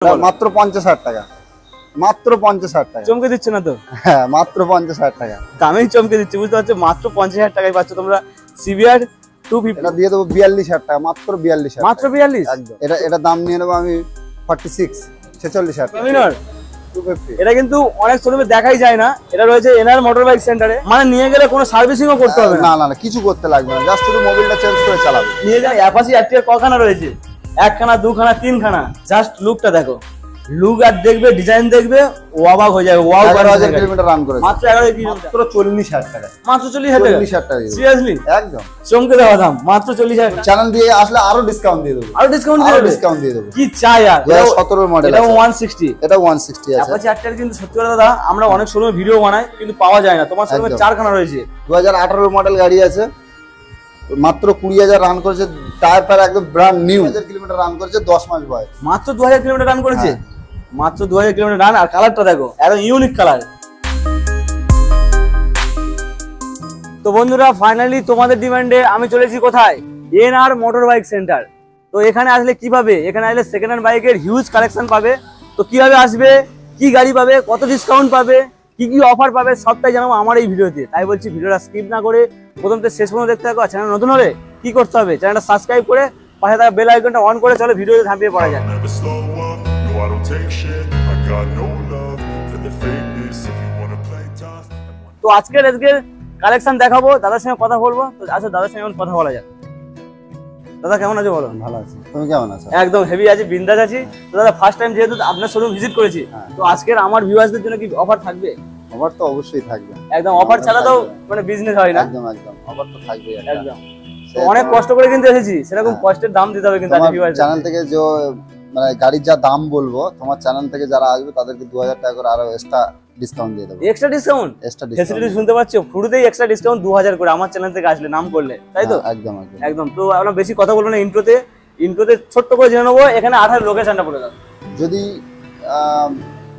মাত্র 50,000 টাকা, মাত্র 50,000 টাকা। চমকে দিচ্ছে না তো? হ্যাঁ, মাত্র 50,000 টাকা দামেই চমকে দিচ্ছে, বুঝতে পারছো? মাত্র 50,000 টাকায় পাচ্ছ তোমরা সিবিআর 250। এটা দিয়ে দেবো 42,000 টাকা, মাত্র 42,000, মাত্র 42। একদম। এটা দাম নিয়ে নেবো আমি 46,000 টাকা। মিনর 250। এটা কিন্তু অনেক শোরুমে দেখাই যায় না, এটা রয়েছে এনআর মোটর বাইক সেন্টারে। মানে নিয়ে গেলে কোনো সার্ভিসিংও করতে হবে না, না না, কিছু করতে লাগবে না, জাস্ট শুধু মোবিলটা চেঞ্জ করে চালাবে। নিয়ে যান। অ্যাপাচি আরটিআর কখানা রয়েছে? একখানা, দুখানা, তিনখানা। জাস্ট লুকটা দেখো, লুক আর দেখবে, ডিজাইন দেখবে, ও অবাক হয়ে যাবে। ওয়াও, 11,000 কিলোমিটার রান করেছে, মাত্র 11 কিলোমিটার, মাত্র 40,000 টাকা। মাত্র 40,000 টাকা? 40,000 টাকা, সিরিয়াসলি? একদম চমকে দেওয়া দাম, মাত্র 40,000 টাকা। চ্যানেল দিয়ে আসলে আরো ডিসকাউন্ট দিয়ে দেবো, আরো ডিসকাউন্ট দিয়ে দেবো। কি চাই আর? 2017 মডেল, এটা 160, এটা 160 আছে। অ্যাপাচি আরটিআর কিন্তু সত্যি কথা দাদা, আমরা অনেক শোরুমে ভিডিও বানাই কিন্তু পাওয়া যায় না। তোমার শোরুমে 4খানা রয়েছে। 2018 মডেল গাড়ি আছে, মাত্র 20,000 রান করেছে, টায়ার ফায়ার একদম ব্র্যান্ড নিউ। 2000 কিলোমিটার রান করেছে, 10 মাস বয়স। মাত্র 2000 কিলোমিটার রান করেছে? মাত্র 2000 কিলোমিটার রান। আর কালারটা দেখো, একদম ইউনিক কালার। তো বন্ধুরা, ফাইনালি তোমাদের ডিমান্ডে আমি চলেছি কোথায়? NR motor bike centre. তো এখানে আসলে কি পাবে? এখানে আসলে সেকেন্ড হ্যান্ড বাইকের হিউজ কালেকশন পাবে। তো কিভাবে আসবে, কি গাড়ি পাবে, কত ডিসকাউন্ট পাবে, কি কি অফার পাবে, সবটাই জানাবো আমার এই ভিডিওতে। তাই বলছি ভিডিওটা স্কিপ না করে প্রথম থেকে শেষ পর্যন্ত দেখতে থাকো। চ্যানেল নতুন হলে কি করতে হবে? চ্যানেলটা সাবস্ক্রাইব করে পাশে থাকা বেল আইকনটা অন করে চলো ভিডিওতে ঝাঁপিয়ে পড়া যায়। তো আজকের কালেকশন দেখাবো, দাদার সঙ্গে কথা বলবো। তো আচ্ছা, দাদার সঙ্গে কথা বলা যাক। দাদা কেমন আছো বলো? ভালো আছি, তুমি কেমন আছো? একদম হেভি আছি, বিন্দাস আছি। তো দাদা ফার্স্ট টাইম যেহেতু আপনার শোরুম ভিজিট করেছি, তো আজকের আমার ভিউয়ার্সদের জন্য কি অফার থাকবে? অফার তো অবশ্যই থাকবে, একদম। অফার ছাড়া তো মানে বিজনেস হয় না। একদম একদম, অফার তো থাকবেই একদম। অনেক কষ্ট করে কিন্তু এসেছি, সেরকম কষ্টের দাম দিতে হবে কিন্তু চ্যানেল থেকে। যে মানে গাড়ির যা দাম বলবো, তোমার চ্যানেল থেকে যারা আসবে তাদেরকে 2000 টাকা করে আরো এক্সট্রা ডিসকাউন্ট দিয়ে দেবো। Extra discount? ফ্যাসিলিটি শুনতে পাচ্ছো? শুরুতেই এক্সট্রা ডিসকাউন্ট 2000 করে আমার চ্যানেল থেকে আসলে নাম করলে, তাই তো? একদম একদম। তো আমরা বেশি কথা বলবো না, ইন্ট্রোতে ছোট্ট করে জেনে নেবো এখানে আঠার লোকেশনটা বলে দাও। যদি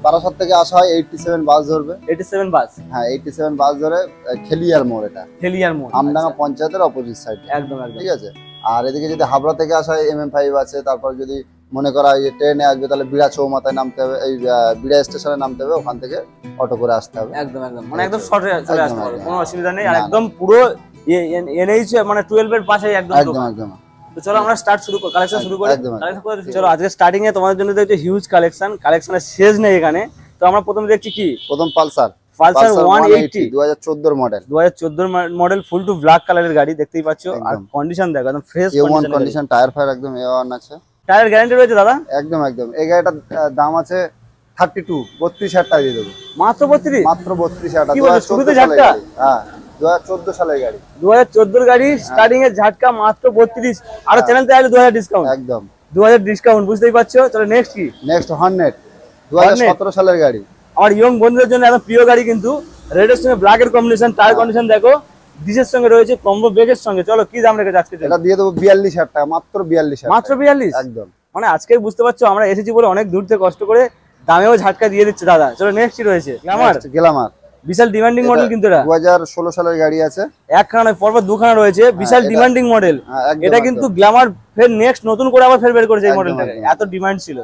বারাসাত থেকে আসা হয় 87 বাস ধরবে। 87 বাস? হ্যাঁ, 87 বাস ধরে খেলিয়ার মোড়, এটা খেলিয়ার মোড়, আমডাঙ্গা পঞ্চায়েতের অপোজিট সাইড। একদম একদম, ঠিক আছে। আর এদিকে যদি হাবড়া থেকে আসা হয় MM5 আছে। তারপর যদি মনে করা হয় ট্রেনে আসবে, তাহলে বিড়া চৌমাথায় নামতে হবে, এই বিড়া স্টেশনে নামতে হবে, ওখান থেকে অটো করে আসতে হবে। একদম একদম, মানে একদম শর্টে চলে আসতে হবে, কোনো অসুবিধা নেই। আর একদম পুরো NH মানে 12 এর পাশে একদম একদম একদম। তো চলো আমরা কালেকশন শুরু করি। চলো আজকে স্টার্টিং এ তোমাদের জন্য দেখছি হিউজ কালেকশনের শেষ নেই এখানে। তো আমরা প্রথমে দেখছি কি? প্রথম Pulsar 180 2014 model. 2014 model, full to black কালারের গাড়ি, দেখতেই পাচ্ছ। আর কন্ডিশন দেখো, একদম ফ্রেশ কন্ডিশন, টায়ার ফায়ার একদম A1 আছে। টায়ার গ্যারান্টি রয়েছে দাদা? একদম একদম। এই গাড়িটার দাম আছে 32,000 টাকা দিয়ে দেবো। মাত্র 32? মাত্র 32,000 টাকা। কি বলছো, শুরুতে ঝাটকা? হ্যাঁ, 2014 সালের গাড়ি। 2014 গাড়ি, স্টার্টিং এর ঝাটকা মাত্র 32। আর চ্যানেলতে আসলে 2000 ডিসকাউন্ট। একদম 2000 ডিসকাউন্ট, বুঝতেই পারছো। চলো নেক্সট কি? নেক্সট হর্নেট 2017 সালের গাড়ি। আমার ইয়ং বন্ধুদের জন্য একদম প্রিয় গাড়ি কিন্তু। রেড এর সঙ্গে ব্ল্যাক এর কম্বিনেশন, টায়ার কন্ডিশন দেখো, ডিসের সঙ্গে রয়েছে, কম্বো ব্রেকের সঙ্গে। চলো কি দাম রেখেছে আজকে? এটা দিয়ে দেবো 42,000 টাকা, মাত্র 42,000। মাত্র 42? একদম। মানে আজকে বুঝতে পারছো আমরা এসেছি বলে অনেক দূর থেকে কষ্ট করে দামেও ঝাটকা দিয়ে দিচ্ছে দাদা। চলো নেক্সট কি রয়েছে? গ্ল্যামার, বিশাল ডিমান্ডিং মডেল কিন্তু এটা। 2016 সালের গাড়ি আছে। একখানা নয়, পরপর দুখানা রয়েছে, বিশাল ডিমান্ডিং মডেল। এটা কিন্তু গ্ল্যামার ফের নেক্সট নতুন করে আবার ফের বের করেছে এই মডেলটাকে, এত ডিমান্ড ছিল।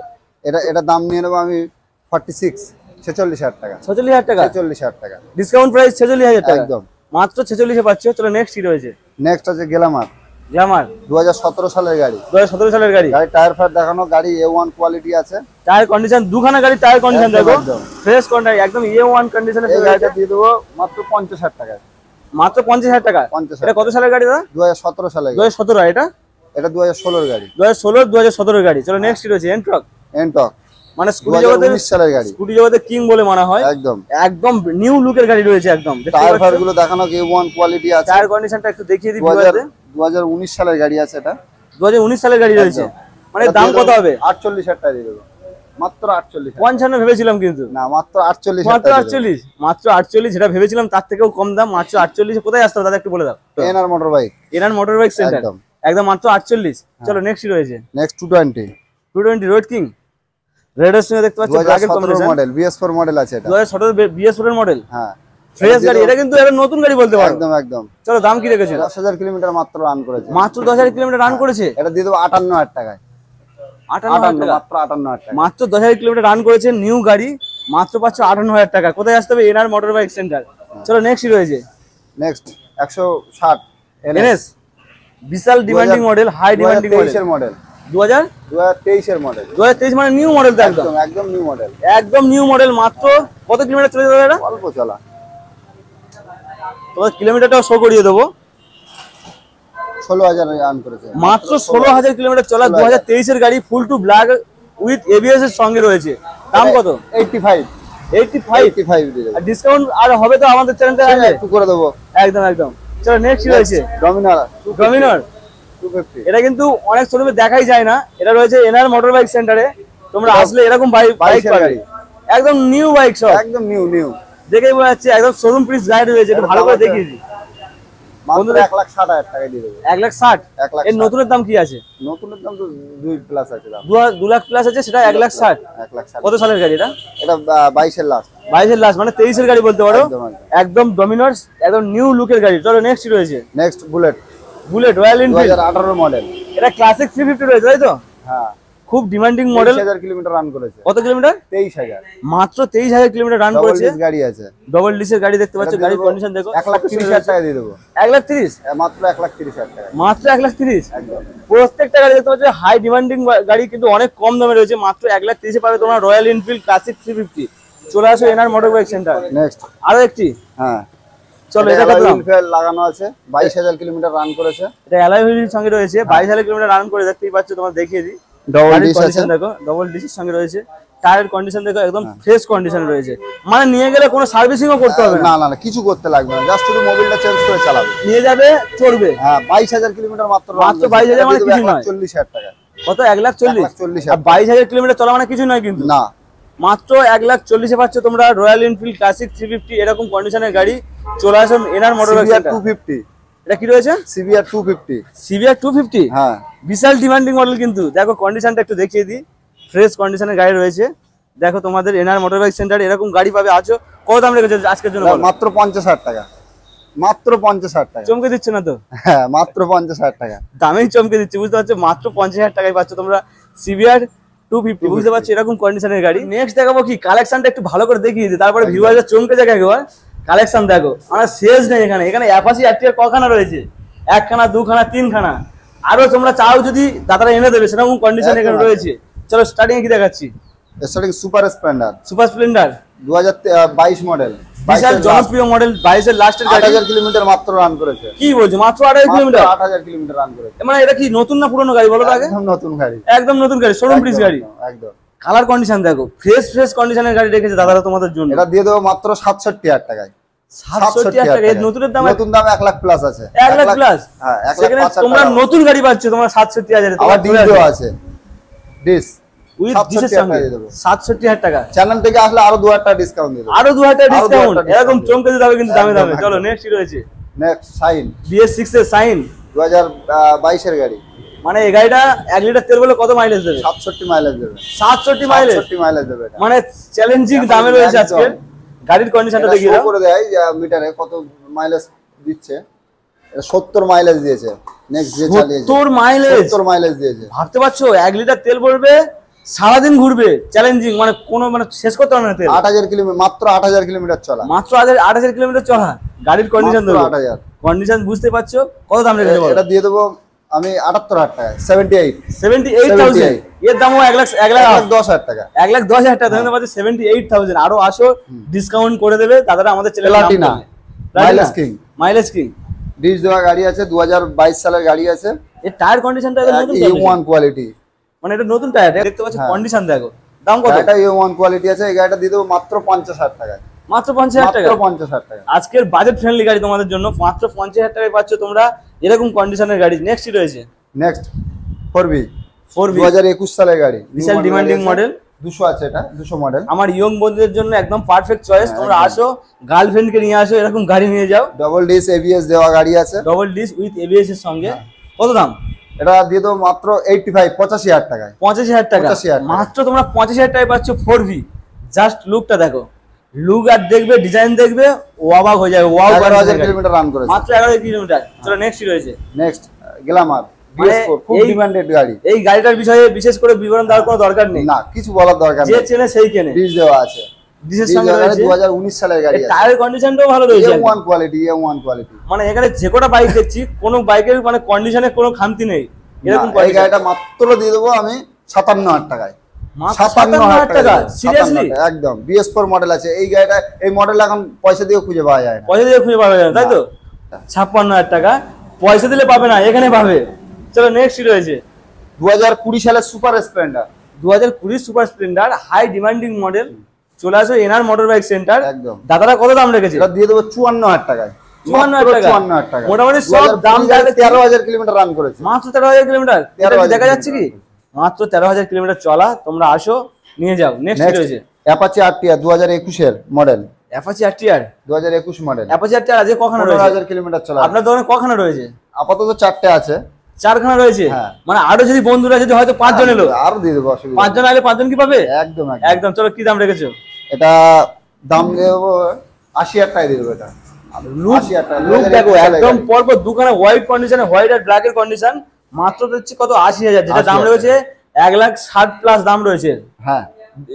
এটা দাম নিয়ে নেবো আমি 46,000 টাকা। 46,000 টাকা? 46,000 টাকা ডিসকাউন্ট প্রাইস 46,000 টাকা একদম, মাত্র 46 এ পাচ্ছ। চলো নেক্সট কি রয়েছে? নেক্সট আছে গ্ল্যামার 2017 সালের গাড়ি। 2017 সালের গাড়ি। টায়ার ফায়ার দেখানো, গাড়ি A1 কোয়ালিটি আছে। টায়ার কন্ডিশন, দুখানা গাড়ি টায়ার কন্ডিশন দেখো, ফ্রেশ কন্ডিশন, একদম A1 কন্ডিশনে। গাড়িটা দিয়ে দেবো মাত্র 50,000 টাকা। মাত্র 50,000 টাকা? 50,000। এটা কত সালের গাড়ি দাদা? 2017 সালের। 2017? এটা 2016 এর গাড়ি। 2017 এর গাড়ি। চলো নেক্সট কি রয়েছে? এনটক, মানে স্কুটি জগতের 2019 সালের গাড়ি, স্কুটি জগতের কিং বলে মানা হয়। একদম একদম নিউ লুকের গাড়ি রয়েছে একদম। টায়ার ফায়ার গুলো দেখানো, A1 কোয়ালিটি আছে। টায়ার কন্ডিশনটা একটু দেখিয়ে দিই। 2019 সালের গাড়ি আছে এটা। 2019 সালের গাড়ি রয়েছে। মানে দাম কত হবে? 48,000 টাকা দিয়ে দেবো, মাত্র 48। 55 ভেবেছিলাম কিন্তু না, মাত্র 48। মাত্র 48? মাত্র 48 যেটা ভেবেছিলাম তার থেকেও কম দাম, মাত্র 48। কোথায় আসতে হবে দাদা একটু বলে দাও। NR motor bike, NR motor bike centre, একদম মাত্র 48। চলো নেক্সট কি রয়েছে? নেক্সট 220 রোড কিং, রেড এর সঙ্গে দেখতে পাচ্ছ ব্ল্যাক এর কম্বিনেশন মডেল, BS4 মডেল আছে এটা। 2017 BS4 এর মডেল। হ্যাঁ, ফ্রেশ গাড়ি, এটা কিন্তু একটা নতুন গাড়ি বলতে পারো। একদম একদম। চলো দাম কি রেখেছো? 10,000 কিলোমিটার মাত্র রান করেছে। মাত্র 10,000 কিলোমিটার রান করেছে। এটা দিয়ে দেবো 58,000 টাকায়। 58,000 টাকা, মাত্র 58,000 টাকা। মাত্র 10,000 কিলোমিটার রান করেছে, নিউ গাড়ি, মাত্র পাচ্ছ 58,000 টাকা। কোথায় আসতে হবে? NR motor bike centre. চলো নেক্সট রয়েছে নেক্সট 160 এনএস, বিশাল demanding model, high demanding model, 2023 এর মডেল, 2023 এর মডেল, 2023 মানে নিউ মডেল তো একদম, একদম নিউ মডেল, একদম নিউ মডেল। মাত্র কত কিলোমিটার চলে যাবে এটা? অল্প চলা। তোমার কিলোমিটারটাও শো করিয়ে দেবো। 16,000 রান করেছে, মাত্র 16,000 কিলোমিটার চলা, 2023 এর গাড়ি, ফুল টু ব্ল্যাক উইথ এবিএস এর সঙ্গে রয়েছে। দাম কত? 85 85 দিয়ে দেবো। আর ডিসকাউন্ট আর হবে তো আমাদের চ্যানেলটা আসলে? একটু করে দেবো। একদম একদম। চলো নেক্সট রয়েছে ডমিনার ডমিনার। 250। এটা কিন্তু অনেক শোরুমে দেখাই যায় না, এটা রয়েছে এনআর মোটর বাইক সেন্টারে। তোমরা আসলে এরকম বাইক পাবে, একদম নিউ বাইক, সব একদম নিউ দেখেই বোঝা যাচ্ছে একদম শোরুম পিস গাড়ি রয়েছে। একটু ভালো করে দেখিয়ে দিই। মাত্র 1,60,000 টাকা দিয়ে দেবো। 1,60,000। এর নতুনের দাম কি আছে? নতুনের দাম তো 2 প্লাস আছে দাম, 2 লাখ প্লাস আছে, সেটা 1,60,000। 1,60,000। কত সালের গাড়ি এটা? এটা 22 এর লাস্ট, 22 এর লাস্ট, মানে 23 এর গাড়ি বলতে পারো। একদম। একদম ডমিনার্স, একদম নিউ লুকের গাড়ি। চলো নেক্সট রয়েছে next bullet royal Enfield, 2018 model. এটা ক্লাসিক 350 রয়েছে, তাই তো? হ্যাঁ, খুব ডিমান্ডিং মডেল। 23,000 কিলোমিটার রান করেছে। কত কিলোমিটার? 23,000। মাত্র 23,000 কিলোমিটার রান করেছে। ডবল ডিস গাড়ি আছে, ডবল ডিসের গাড়ি দেখতে পাচ্ছ, গাড়ির কন্ডিশন দেখো। 1,30,000 টাকা দিয়ে দেবো। 1,30,000, মাত্র 1,30,000 টাকা, মাত্র 1,30,000। একদম। প্রত্যেকটা গাড়ি দেখতে পাচ্ছ হাই ডিমান্ডিং গাড়ি, কিন্তু অনেক কম দামে রয়েছে। মাত্র 1,30,000 পাবে তোমরা রয়্যাল এনফিল্ড ক্লাসিক 350। চলে আসো NR motor bike centre. Next, আরো একটি, হ্যাঁ চলো এটা কত দাম? লাগানো আছে, 22,000 কিলোমিটার রান করেছে। এটা অ্যালয় হুইলের সঙ্গে রয়েছে, 22,000 কিলোমিটার রান করে, দেখতেই পাচ্ছ। তোমার দেখিয়ে দিই, ডবল ডিস আছে, কন্ডিশন দেখো, ডবল ডিসের সঙ্গে রয়েছে। টায়ারের কন্ডিশন দেখো, একদম ফ্রেশ কন্ডিশনে রয়েছে। মানে নিয়ে গেলে কোনো সার্ভিসিংও করতে হবে না। না কিছু করতে লাগবে না, জাস্ট শুধু মোবিলটা চেঞ্জ করে চালাবে, নিয়ে যাবে, চড়বে। হ্যাঁ, 22,000 কিলোমিটার মাত্র 22,000 মানে কিছু নয়। 1,40,000 টাকা। কত? 1,40,000। 1,40,000। আর 22,000 কিলোমিটার চলা মানে কিছু নয় কিন্তু। না, মাত্র 1,40,000 পাচ্ছ তোমরা রয়্যাল এনফিল্ড ক্লাসিক 350 এরকম কন্ডিশনের গাড়ি। চলে আসো এনআর মোটর বাইক সেন্টার। 250, এটা কি রয়েছে? সিবিআর 250। সিবিআর 250, হ্যাঁ, বিশাল ডিমান্ডিং মডেল কিন্তু। দেখো কন্ডিশনটা একটু দেখিয়ে দিই, ফ্রেশ কন্ডিশনের গাড়ি রয়েছে। দেখো তোমাদের এনআর মোটর বাইক সেন্টারে এরকম গাড়ি পাবে। আছো কত দাম রেখেছো আজকের জন্য? মাত্র 50,000 টাকা, মাত্র 50,000 টাকা। চমকে দিচ্ছে না তো? হ্যাঁ, মাত্র 50,000 টাকা দামেই চমকে দিচ্ছে, বুঝতে পারছো? মাত্র 50,000 টাকায় পাচ্ছ তোমরা সিবিআর 250, বুঝতে পারছো? এরকম কন্ডিশনের গাড়ি। নেক্সট দেখাবো কি, কালেকশনটা একটু ভালো করে দেখিয়ে দিই, তারপরে ভিউয়াররা চমকে যাক একবার। কালেকশন দেখো, আমার শেষ নেই এখানে। এখানে অ্যাপাচি আরটিআর কখানা রয়েছে? 1খানা, 2খানা, 3খানা। আরো তোমরা চাও যদি দাদারা এনে দেবে, সেরকম কন্ডিশন এখানে রয়েছে। চলো স্টার্টিং কি দেখাচ্ছি? Starting super Splendor, super Splendor 2022 model, বিশাল জনপ্রিয় মডেল, 22 এর লাস্টের গাড়ি। 8,000 কিলোমিটার মাত্র রান করেছে। কি বলছো? মাত্র 8,000 কিলোমিটার? 8,000 কিলোমিটার রান করেছে। মানে এটা কি নতুন না পুরনো গাড়ি বলো তো আগে? একদম নতুন গাড়ি, একদম নতুন গাড়ি, শোরুম পিস গাড়ি। একদম। কালার কন্ডিশন দেখো, ফ্রেশ কন্ডিশনের গাড়ি রেখেছে দাদারা তোমাদের জন্য। এটা দিয়ে দেবো মাত্র 67,000 টাকায়। 67,000 টাকা। এর নতুনের দাম, নতুন দাম 1 লাখ প্লাস আছে। 1 লাখ প্লাস। হ্যাঁ, 1 লাখ সেখানে 5,000 তোমরা টাকা। নতুন গাড়ি পাচ্ছ তোমরা 67,000 এ। আবার ডিসও আছে, ডিস উইথ 67,000 ডিসের সঙ্গে দিয়ে দেবো। 67,000 টাকা। চ্যানেল থেকে আসলে আরো 2,000 টাকা ডিসকাউন্ট দিয়ে দেবো। আরো 2,000 টাকা আরো 2,000 ডিসকাউন্ট, টাকা এরকম discount চমকে দিতে হবে কিন্তু দামে দামে। একদম, চলো একদম। নেক্সট কি রয়েছে? নেক্সট সাইন, BS6 এর সাইন, 2022 এর গাড়ি। মানে এই গাড়িটা 1 লিটার তেল বলে কত মাইলেজ দেবে? 67 মাইলেজ দেবে। 67 মাইলেজ, 67 মাইলেজ দেবে এটা। মানে চ্যালেঞ্জিং দামে রয়েছে আজকে। গাড়ির কন্ডিশনটা এটা দেখিয়ে show দাও। করে দেয় যে মিটারে কত মাইলেজ দিচ্ছে। এটা 70 মাইলেজ দিয়েছে। নেক্সট যে চালিয়েছে 70 মাইলেজ, 70 মাইলেজ দিয়েছে। ভাবতে পারছো 1 লিটার তেল পড়বে, সারাদিন ঘুরবে, চ্যালেঞ্জিং, মানে কোনো মানে শেষ করতে পারবে না তেল। 8,000 কিলোমিটার, মাত্র 8,000 কিলোমিটার চলা। মাত্র 8,000 কিলোমিটার চলা। গাড়ির কন্ডিশন মাত্র দেখো, 8,000। কন্ডিশন বুঝতে পারছো? কত দাম রেখেছে বলো? এটা দিয়ে দেবো আমি 78,000 টাকা, 78। 78,000। এর দামও 1 লাখ 10,000 টাকা। 1,10,000 টাকা। দেখতে পাচ্ছি 78,000। আরো আসো, ডিসকাউন্ট করে দেবে দাদারা আমাদের চ্যানেলে। Platina, mileage king, mileage king disc দেওয়া গাড়ি আছে, 2022 সালের গাড়ি আছে। এর টায়ার কন্ডিশনটা একদম নতুন, A1 কোয়ালিটি, মানে এটা নতুন টায়ার। দেখতে পাচ্ছ কন্ডিশন দেখো। দাম কত? এটা A1 কোয়ালিটি আছে। এই গাড়িটা দিয়ে দেবো মাত্র 50,000 টাকায়। মাত্র 50,000 টাকা। মাত্র 50,000 টাকা। আজকের বাজেট ফ্রেন্ডলি গাড়ি তোমাদের জন্য মাত্র 50,000 টাকায় পাচ্ছ তোমরা এরকম কন্ডিশনের গাড়ি। নেক্সট রয়েছে নেক্সট 4V, 4V 2021 সালের গাড়ি, বিশাল ডিমান্ডিং মডেল। 200 আছে, এটা 200 মডেল। আমার ইয়ং বন্ধুদের জন্য একদম পারফেক্ট চয়েস। তোমরা আসো, গার্লফ্রেন্ডকে নিয়ে আসো, এরকম গাড়ি নিয়ে যাও। ডবল ডিস ABS দেওয়া গাড়ি আছে, ডবল ডিস উইথ ABS এর সঙ্গে। কত দাম? এটা দিয়ে দেবো মাত্র 85,000 টাকায়। 85,000 টাকা। 85,000 টাকা। মাত্র তোমরা 85,000 টাকায় পাচ্ছ 4V। জাস্ট লুকটা দেখো, লুক আর দেখবে, ডিজাইন দেখবে, ও অবাক হয়ে যাবে। ওয়াও, 11,000 কিলোমিটার রান করেছে। মাত্র 11,000 কিলোমিটার। চলো নেক্সট রয়েছে নেক্সট গ্ল্যামার, BS4 খুব ডিমান্ডেড গাড়ি। এই গাড়িটার বিষয়ে বিশেষ করে বিবরণ দেওয়ার কোনো দরকার নেই, না কিছু বলার দরকার নেই, যে চেনে সেই কেনে। ডিস দেওয়া আছে, ডিসের সঙ্গে রয়েছে 2019 সালের গাড়ি আছে। টায়ার কন্ডিশনটাও ভালো রয়েছে, A1 কোয়ালিটি, A1 কোয়ালিটি। মানে এখানে যে কটা বাইক দেখছি কোনো বাইকের মানে কন্ডিশনে কোনো খামতি নেই এরকম। এই গাড়িটা মাত্র দিয়ে দেবো আমি 57,000 টাকায়। 57,000 টাকা? সিরিয়াসলি? একদম BS4 মডেল আছে এই গাড়িটা। এই মডেল এখন পয়সা দিয়ে খুঁজে পাওয়া যায় না, পয়সা দিয়ে খুঁজে পাবে না, তাই তো? 56,000 টাকা পয়সা দিলে পাবে না, এখানে পাবে। চলো নেক্সট রয়েছে 2020 সালের super Splendor. 2020 super Splendor, high demanding model. চলে আসো এনআর মোটর বাইক সেন্টার। একদম। দাদারা কত দাম রেখেছে? এটা দিয়ে দেবো 54,000 টাকায়। 54,000 টাকা? 54,000 টাকা। মোটামুটি সব দাম 13,000 কিলোমিটার রান করেছে। মাত্র 13,000 কিলোমিটার। 13,000 দেখা যাচ্ছে কি মাত্র 13,000 কিলোমিটার চলা। তোমরা আসো নিয়ে যাও। নেক্সট রয়েছে অ্যাপাচি আরটিআর 2021 এর model. Apache RTR 2021 model. Apache RTR আজকে কখানা রয়েছে? 15,000 কিলোমিটার চলা। আপনার দোকানে কখানা রয়েছে? আপাতত 4টে আছে। 4খানা রয়েছে? হ্যাঁ। মানে আরো যদি বন্ধুরা যদি হয়তো 5 জন এলো, আরো দিয়ে দেবো, অসুবিধা 5 জন আইলে 5 জন কি পাবে? একদম একদম। চলো কি দাম রেখেছো? এটা দাম দেবো 80,000 টাকায় দিয়ে দেবো। এটা 80,000 টাকা। লুক দেখো একদম পরপর দুখানা হোয়াইট কন্ডিশনে, হোয়াইট আর ব্ল্যাক এর কন্ডিশন। মাত্র দিচ্ছে কত? 80,000। যেটা দাম রয়েছে 1,60,000 প্লাস দাম রয়েছে। হ্যাঁ,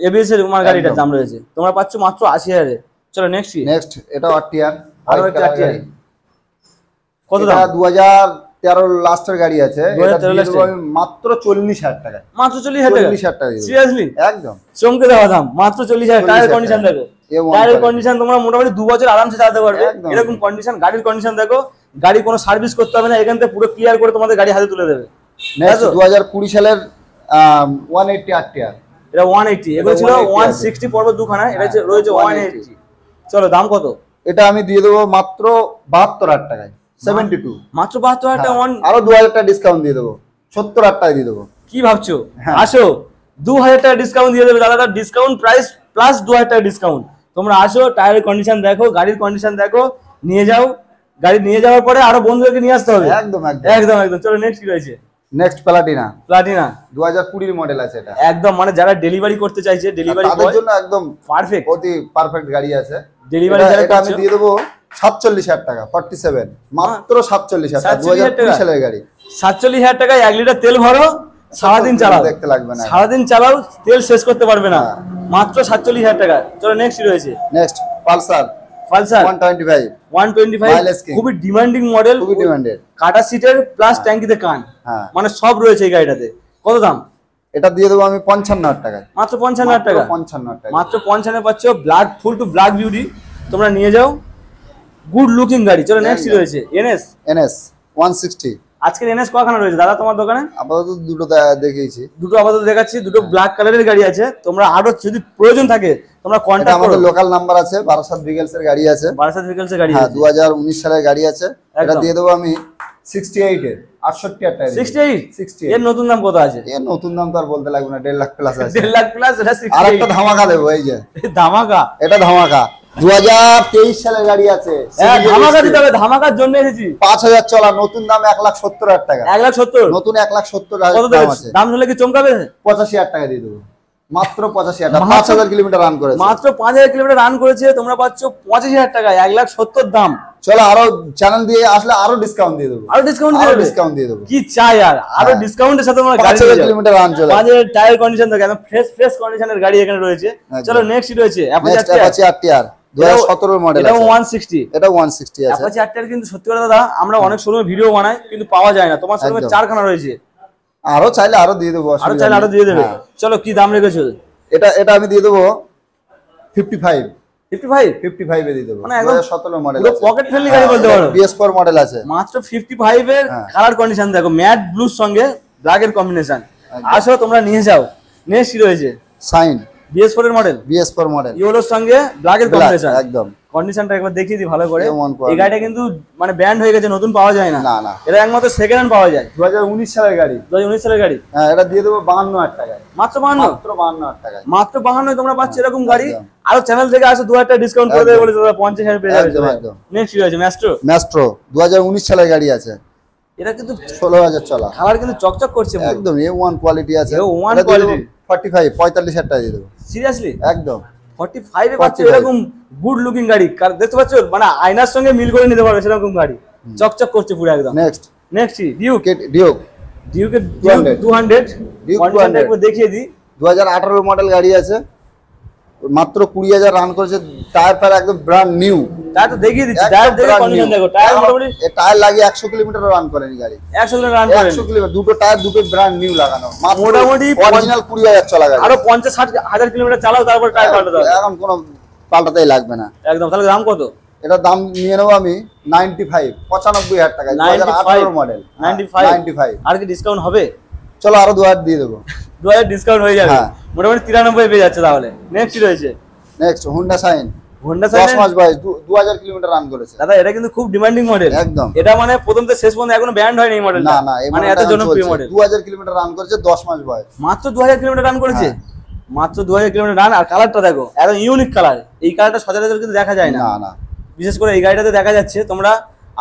এবিএস এর আমার গাড়িটার দাম রয়েছে, তোমরা পাচ্ছ মাত্র 80,000 এ। চলো নেক্সট এটা আরটিআর। আরো একটা আরটিআর কত দাম? 2013 লাস্টের গাড়ি আছে। এটা 2013 দিয়ে দেবো আমি মাত্র 40,000 টাকায়। মাত্র 40,000 টাকা? 40,000 টাকা দিয়ে দেবো। সিরিয়াসলি? একদম চমকে দেওয়া দাম। মাত্র 40,000। টায়ার 40,000 কন্ডিশন দেখো, A1 টায়ারের quality। কন্ডিশন তোমরা মোটামুটি 2 বছর আরামসে চালাতে পারবে একদম। এরকম কন্ডিশন। গাড়ির কন্ডিশন দেখো, গাড়ি কোনো সার্ভিস করতে হবে না, এখান থেকে পুরো ক্লিয়ার করে তোমাদের গাড়ি হাতে তুলে দেবে। নেক্সট 2020 সালের 180 আরটিআর। এটা 180। এগুলো ছিল 160 পর্ব দুখানা, এটা রয়েছে 180। চলো দাম কত? এটা আমি দিয়ে দেবো মাত্র 72,000 টাকায়। 72। মাত্র 72,000 টাকা। আরো 2,000 টাকা ডিসকাউন্ট দিয়ে দেবো, 70,000 টাকা দিয়ে দেবো। কি ভাবছো? হ্যাঁ। আসো 2,000 টাকা ডিসকাউন্ট দিয়ে দেবে দাদা। ডিসকাউন্ট প্রাইস প্লাস 2,000 টাকা ডিসকাউন্ট। তোমরা আসো, টায়ারের কন্ডিশন দেখো, গাড়ির কন্ডিশন দেখো, নিয়ে যাও। গাড়ি নিয়ে যাওয়ার পরে আরো বন্ধুদেরকে নিয়ে আসতে হবে। একদম একদম একদম। চলো নেক্সট কি রয়েছে? Next Platina. প্লাটিনা 2020 মডেল আছে এটা। একদম মানে যারা ডেলিভারি করতে চাইছে, ডেলিভারি তাদের জন্য একদম পারফেক্ট। অতি পারফেক্ট গাড়ি আছে। ডেলিভারি যারা এটা আমি করছে দিয়ে দেবো 47,000 টাকা। 47 মাত্র 47,000 টাকা। 47,000 2020 সালের গাড়ি। 47,000 টাকায় 1 লিটার তেল ভরো, সারাদিন চালাও, দেখতে লাগবে না। সারাদিন চালাও, তেল শেষ করতে পারবে না। মাত্র 47,000 টাকা। চলো নেক্সট রয়েছে next Pulsar Pulsar 125। 125 Mileage king। খুবই ডিমান্ডিং মডেল, খুবই ডিমান্ডেড। কাটা সিটের প্লাস ট্যাঙ্কিতে কান, হ্যাঁ। মানে সব রয়েছে এই গাড়িটাতে। কত দাম? এটা দিয়ে দেবো আমি 55,000 টাকায়। মাত্র 55,000 টাকা। 55,000 টাকা। মাত্র 55 পাচ্ছ, black full to black beauty. তোমরা নিয়ে যাও, গুড লুকিং গাড়ি। চলো নেক্সট রয়েছে এনএস। এনএস 160। আজকের এনএস কখানা রয়েছে দাদা তোমার দোকানে? আপাতত দুটো দেখিয়েছি। দুটো আপাতত দেখাচ্ছি, দুটো ব্ল্যাক কালারের গাড়ি আছে। তোমরা আরো যদি প্রয়োজন থাকে তোমরা এটা কন্টাক্ট করো। আমাদের লোকাল নাম্বার আছে, বারাসাত ভিগেলস এর গাড়ি আছে। বারাসাত ভেহিকলস এর গাড়ি হ্যাঁ, আছে। 2019 সালের গাড়ি আছে। এটা একদম। দিয়ে দেবো আমি 68 এর 68,000 টাকা। 68? 68 এর নতুন দাম কত আছে? এর নতুন দাম তো আর বলতে লাগবে না, 1.5 লাখ প্লাস আছে। 1.5 লাখ প্লাস। এটা আর একটা 68 ধামাকা দেবো, এই যে ধামাকা। এটা ধামাকা 2023 সালের গাড়ি আছে। হ্যাঁ, ধামাকা দিতে হবে, ধামাকার জন্য এসেছি। 5,000 চলা, নতুন দাম 1,70,000 টাকা। 1,70,000? নতুন 1,70,000 কত দাম দেবে? আছে। দাম হলে কি চমকাবে? 85,000 টাকা দিয়ে দেবো। মাত্র 85,000 টাকা। 5,000 কিলোমিটার রান করেছে। মাত্র 5,000 কিলোমিটার রান করেছে, তোমরা পাচ্ছ 25,000 টাকায়। 1,70,000 দাম। চলো আরো চ্যানেল দিয়ে আসলে আরো ডিসকাউন্ট দিয়ে দেবো। আরো ডিসকাউন্ট আরো দেবে? ডিসকাউন্ট দিয়ে দেবো। কি চাই আর? আরো হ্যাঁ। ডিসকাউন্টের সাথে তোমরা গাড়ি 5,000 নিয়ে যাও। কিলোমিটার রান চলে। 5,000 টায়ার কন্ডিশন দেখো, একদম ফ্রেশ কন্ডিশনের গাড়ি এখানে রয়েছে। একদম। চলো নেক্সট রয়েছে নেক্সট অ্যাপাচি আরটিআর 2017 মডেল এটা আছে। 160। এটা 160 আছে। অ্যাপাচি আরটিআর কিন্তু সত্যি কথা দাদা, আমরা অনেক শোরুমে ভিডিও বানাই কিন্তু পাওয়া যায় না। তোমার শোরুমে একদম। 4খানা রয়েছে। আরো চাইলে আরো দিয়ে দেবো, আরো অসুবিধা চাইলে নেই। আরো দিয়ে দেবে। হ্যাঁ। চলো কি দাম রেখেছো? এটা আমি দিয়ে দেবো 55 55 এ দিয়ে দেবো। মানে একদম 2017 মডেল পুরো আছে। পকেট ফ্রেন্ডলি গাড়ি বলতে পারো। BS4 মডেল আছে। মাত্র 55 এর হ্যাঁ। কালার কন্ডিশন দেখো, ম্যাট ব্লুর সঙ্গে ব্ল্যাক এর কম্বিনেশন। একদম। আসো তোমরা নিয়ে যাও। নেক্সট রয়েছে সাইন BS4 এর মডেল, BS4 মডেল ইয়েলোর সঙ্গে ব্ল্যাক এর কম্বিনেশন। একদম। কন্ডিশনটা একবার দেখিয়ে দিই ভালো করে। A1 এই গাড়িটা কিন্তু মানে ব্যান্ড হয়ে গেছে, নতুন পাওয়া যায় না। না না, এটা একমাত্র সেকেন্ড হ্যান্ড পাওয়া যায়। 2019 সালের গাড়ি। 2019 সালের গাড়ি। হ্যাঁ, এটা দিয়ে দেবো 52,000 টাকায়। মাত্র 52? মাত্র 52,000 টাকায়। মাত্র 52 তোমরা পাচ্ছ এরকম গাড়ি। একদম। আরো চ্যানেল থেকে আসো 2,000 টাকা ডিসকাউন্ট করে দেবে একদম। বলে দাদা 50,000 পেয়ে যাবে। একদম, একদম। নেক্সট রয়েছে ম্যাস্ট্রো। ম্যাস্ট্রো 2019 সালের গাড়ি আছে। এটা কিন্তু 16,000 চলা। কালার কিন্তু চকচক করছে পুরো। একদম A1 কোয়ালিটি আছে। A1 এটা দিয়ে দেবো quality। 45,000 টাকা দিয়ে দেবো। সিরিয়াসলি? একদম। 45 এ পাচ্ছ 45 এরকম গুড লুকিং গাড়ি। দেখতে পাচ্ছ মানে আয়নার সঙ্গে মিল করে নিতে পারবে সেরকম গাড়ি। চকচক করছে পুরো একদম। Next next Duke. ডিউক ডিউকে 200 200 ডিউক কন্ডিশনটা 200 একবার দেখিয়ে দিই। 2018 মডেল গাড়ি আছে, মাত্র 20,000 রান করেছে, টায়ার ফায়ার একদম ব্র্যান্ড নিউ। টায়ার তো দেখিয়ে দিচ্ছি, টায়ার দেখে কন্ডিশন দেখো, টায়ার মোটামুটি টায়ার লাগিয়ে 100 কিলোমিটার রান করেনি গাড়ি, 100 কিলোমিটার রান করে। 100 কিলোমিটার, দুটো টায়ার দুটো ব্র্যান্ড নিউ লাগানো, মোটামুটি অরিজিনাল 20,000 চলা গাড়ি। আরো 50-60 হাজার কিলোমিটার চালাও তারপর টায়ার পাল্টাতে হবে, এখন কোনো পাল্টাতেই লাগবে না একদম। তাহলে দাম কত? এটার দাম নিয়ে নেবো আমি 95,000 টাকা, 2018 মডেল 95। আর কি ডিসকাউন্ট হবে? চলো আরো 2,000 দিয়ে দেবো। 2000 ডিসকাউন্ট হয়ে যাবে, হ্যাঁ। মোটামুটি 93 পেয়ে যাচ্ছে। তাহলে নেক্সট কি রয়েছে? Next Honda Shine, Honda 10 Shine. মাস বয়স, 2000 কিলোমিটার রান করেছে। দাদা এটা কিন্তু খুব ডিমান্ডিং মডেল একদম। এটা মানে প্রথম থেকে শেষ পর্যন্ত এখনো ব্যান্ড হয়নি এই মডেলটা। না না, এই মানে এত মডেলটা জনপ্রিয় মডেল। 2000 কিলোমিটার রান করেছে, 10 মাস বয়স। মাত্র 2000 কিলোমিটার রান করেছে, মাত্র 2000 কিলোমিটার রান। আর কালারটা দেখো, একদম ইউনিক কালার। এই কালারটা সচরাচর কিন্তু দেখা যায় না, না না, বিশেষ করে এই গাড়িটাতে দেখা যাচ্ছে। তোমরা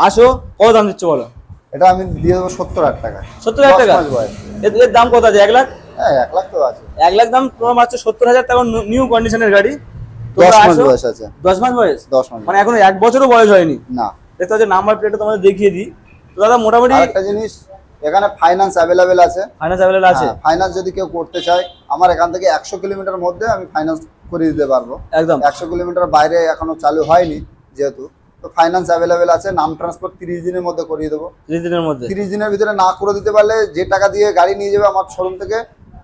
আসো, কত দাম দিচ্ছ বলো? এটা আমি দিয়ে দেবো 70,000 টাকা। 70,000 টাকা? 10 মাস বয়স। এর দাম কত আছে? 1 লাখ? হ্যাঁ 1 লাখ তো আছে। 1 লাখ দাম, তোমার মাত্র 70,000 টাকা নিউ কন্ডিশনের গাড়ি। 10 তোমরা মাস আসো। বয়স আছে। 10 মাস বয়স? 10 মাস মানে এখনো 1 বছরও বয়স হয়নি। না। দেখতে হচ্ছে নাম্বার প্লেটটা তোমাদের দেখিয়ে দিই। তো দাদা মোটামুটি আরেকটা জিনিস, এখানে ফাইন্যান্স অ্যাভেলেবেল আছে। ফাইন্যান্স অ্যাভেলেবল আছে? ফাইন্যান্স যদি কেউ করতে চায়, আমার এখান থেকে 100 কিলোমিটার মধ্যে আমি ফাইন্যান্স করে দিতে পারবো। একদম। 100 কিলোমিটার বাইরে এখনো চালু হয়নি যেহেতু, তো ফাইন্যান্স অ্যাভেলেবেল আছে। নাম ট্রান্সফার 30 দিনের মধ্যে করিয়ে দেবো। 30 দিনের মধ্যে? 30 দিনের ভিতরে না করে দিতে পারলে, যে টাকা দিয়ে গাড়ি নিয়ে যাবে আমার শোরুম থেকে,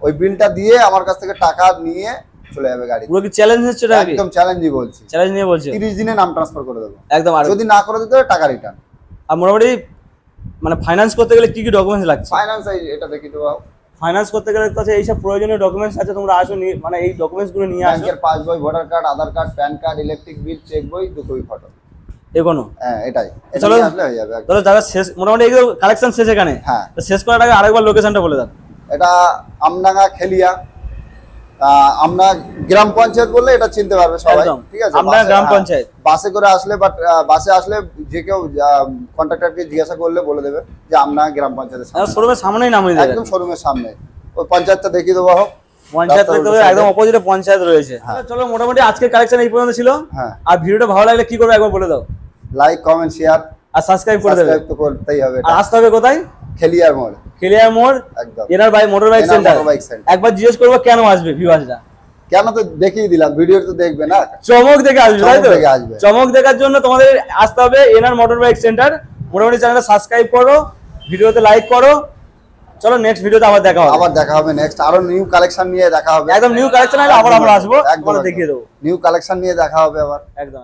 ওই বিলটা দিয়ে আমার কাছ থেকে টাকা নিয়ে চলে যাবে গাড়ি। পুরো কি চ্যালেঞ্জ হচ্ছে এটা? একদম চ্যালেঞ্জই বলছি, চ্যালেঞ্জ নিয়ে বলছে। 30 দিনে নাম ট্রান্সফার করে দেবো একদম। আর যদি না করে দিতে পারে টাকা রিটার্ন। আর মোটামুটি মানে ফাইন্যান্স করতে গেলে কি কি ডকুমেন্টস লাগছে? ফাইন্যান্স এটা দেখি দেবো। ফাইন্যান্স করতে গেলে কাছে এইসব প্রয়োজনীয় ডকুমেন্টস আছে, তোমরা আসো মানে এই ডকুমেন্টস গুলো নিয়ে আসো। ব্যাংকের passbook, voter card, Aadhaar card, PAN card, electric bill, cheque বই, দুটোই ফটো। এগোনো? হ্যাঁ এটাই, এটা চলো নিয়ে আসলে হয়ে যাবে। তাহলে দাদা শেষ, মোটামুটি এই কালেকশন শেষ এখানে। হ্যাঁ। তো শেষ করার আগে আরেকবার লোকেশনটা বলে দাও। এটা আমডাঙ্গা খেলিয়া, আমরা গ্রাম পঞ্চায়েত বললে এটা চিনতে পারবে সবাই। একদম। ঠিক আছে, আমডাঙ্গা গ্রাম পঞ্চায়েত। বাসে করে আসলে, বাট বাসে আসলে যে কেউ কন্ট্রাক্টরকে জিজ্ঞাসা করলে বলে দেবে যে আমডাঙ্গা গ্রাম পঞ্চায়েতের সামনে। শোরুমের সামনেই নামিয়ে দেবে, একদম শোরুমের সামনে। ওই পঞ্চায়েতটা দেখিয়ে দেবো। হোক পঞ্চায়েত দেখতে হবে, একদম অপোজিটে পঞ্চায়েত রয়েছে। চলো মোটামুটি আজকের কালেকশন এই পর্যন্ত ছিল। হ্যাঁ। আর ভিডিওটা ভালো লাগলে কি করবে একবার বলে দাও। লাইক, কমেন্ট, শেয়ার আর সাবস্ক্রাইব করে দেবে। সাবস্ক্রাইব তো করতেই হবে। আর আসতে হবে কোথায়? খেলিয়ার মোড়। খেলিয়ার মোড়, একদম। এনার motor bike centre. Motorbike centre. একবার জিজ্ঞেস করবো কেন আসবে ভিউয়ার্সরা। কেন তো দেখিয়ে দিলাম, ভিডিও তো দেখবে না, চমক দেখে আসবে, তাই তো? চমক দেখে আসবে। চমক দেখার জন্য তোমাদের আসতে হবে এনার মোটর বাইক সেন্টার। মোটামুটি চ্যানেলটা সাবস্ক্রাইব করো, ভিডিওতে লাইক করো। চলো নেক্সট ভিডিওতে আবার দেখা হবে। আবার দেখা হবে নেক্সট, আরো নিউ কালেকশন নিয়ে দেখা হবে। একদম নিউ কালেকশন আসলে আবার আমরা আসবো, একদম দেখিয়ে দেবো। নিউ কালেকশন নিয়ে দেখা হবে আবার। একদম।